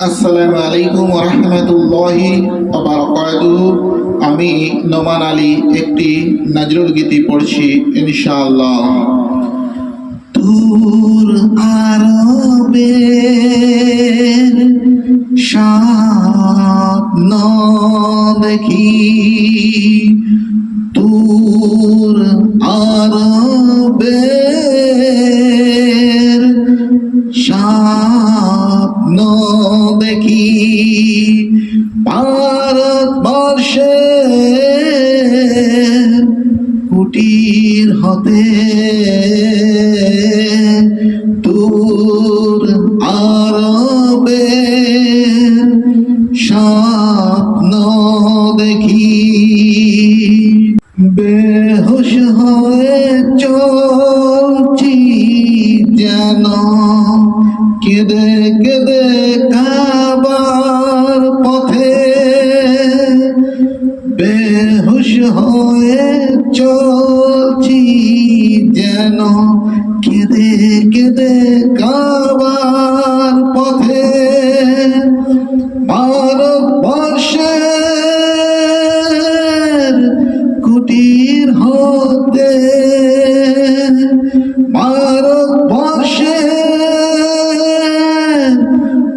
আসসালামু আলাইকুম ওয়া রাহমাতুল্লাহি ওয়া বারাকাতুহু। আমি নোমান আলী একটি নজরুল গীতি পড়ছি ইনশাআল্লাহ। দূর আরবের স্বপ্ন দেখি, দূর আরবের স্বপ্ন দেখি, ভারতবর্ষের কুটির হতে দূর আরবের স্বপ্ন দেখি। বেহুশ হয়ে চলছি যেন কেঁদে কেঁদে কাবার পথে, বেহুশ হয়ে চলছি যেন কেঁদে কেঁদে কাবার পথে। ভারতবর্ষের কুটির হতে, ভারতবর্ষের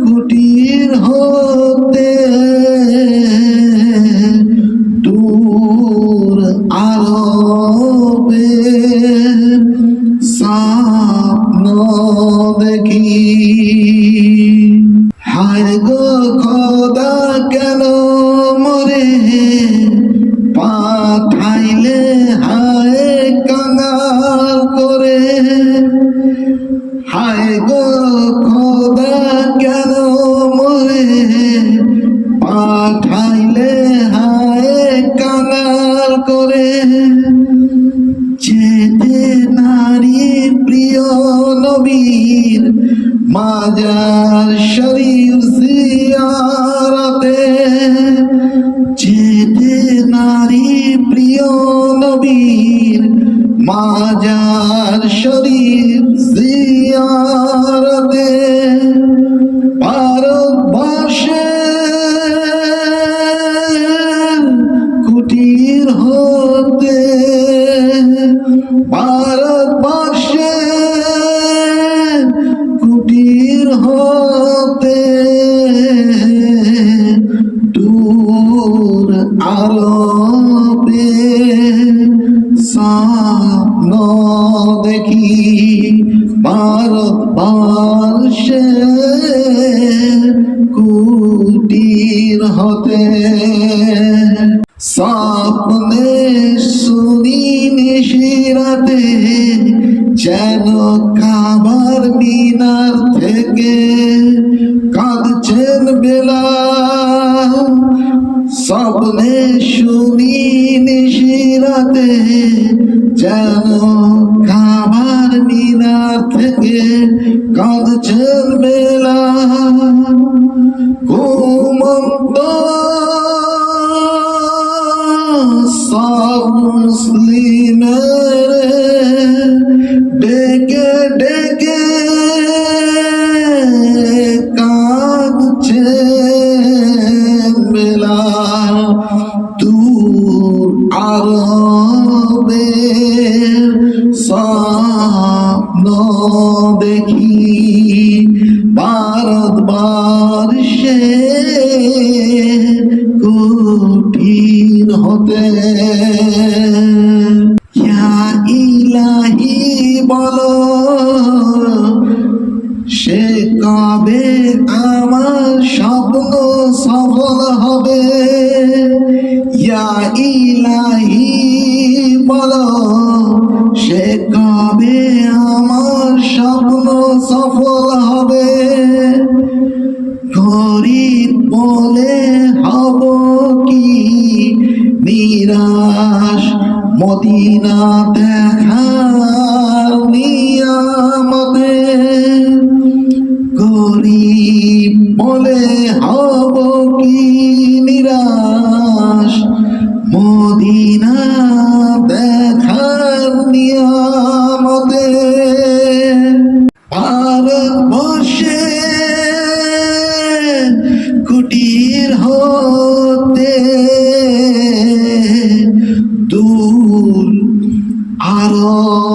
কুটির হতে দূর আরবের স্বপ্ন দেখি। হায় গো খোদা কেন মরে পাঠাইলে হায় কাঙাল করে, হায় গো খোদা কেন মরে পাঠাইলে হায় কাঙাল করে। যেতে নারী প্রিয় নবীর মাজার শরীফ জিয়ারতে, যেতে নারী প্রিয় নবীর মাজার শরীফ জিয়ারতে। ভারতবর্ষের কুটির হতে, ভারতবর্ষের কুটির হতে দূর আরবের স্বপ্ন দেখি। ভারতবর্ষের কুটির হতে স্বপ্নে শুনি নিশিরাতে যেন কাবার মিনার থেকে কাঁদছেন বেলাল। স্বপ্নে শুনি নিশিরাতে যেন কাবার মিনার থেকে কাঁদছেন বেলাল। ঘুমন্ত সব মুসলিমের ডেকে ডেকে কাঁদছেন বেলাল। দূর আরবের স্বপ্ন দেখি, ভারতবর্ষের কুটির হতে। ইয়া ইলাহি বলো সে কবে আমার স্বপ্ন সফল হবে। ইয়া ইলাহি বলো সে কবে আমার স্বপ্ন সফল হবে। গরিব বলে হব কি নিরাশ মদিনা দেখার নিয়ামতে। গরিব বলে হব কি নিরাশ মদিনা দেখার নিয়ামতে। ভারতবর্ষে কুটির হতে দূর আরবের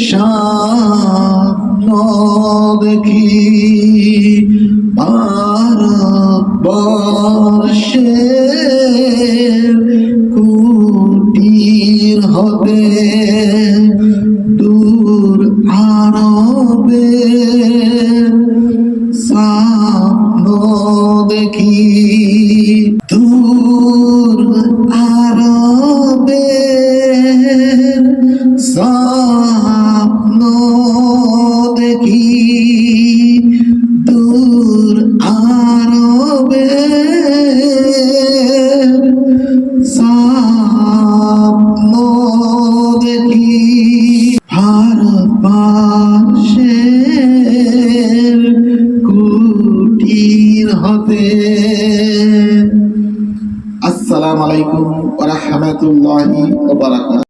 স্বপ্ন দেখি ভারতবর্ষের কুটির হতে দূর আরবের স্বপ্ন দেখি দূর আরবের স্বপ্ন দেখি দূর আরবের স্বপ্ন দেখি ভারতবর্ষের কুটির হতে। আসসালামু আলাইকুম ওয়া রাহমাতুল্লাহি ওয়া বারাকাতুহু।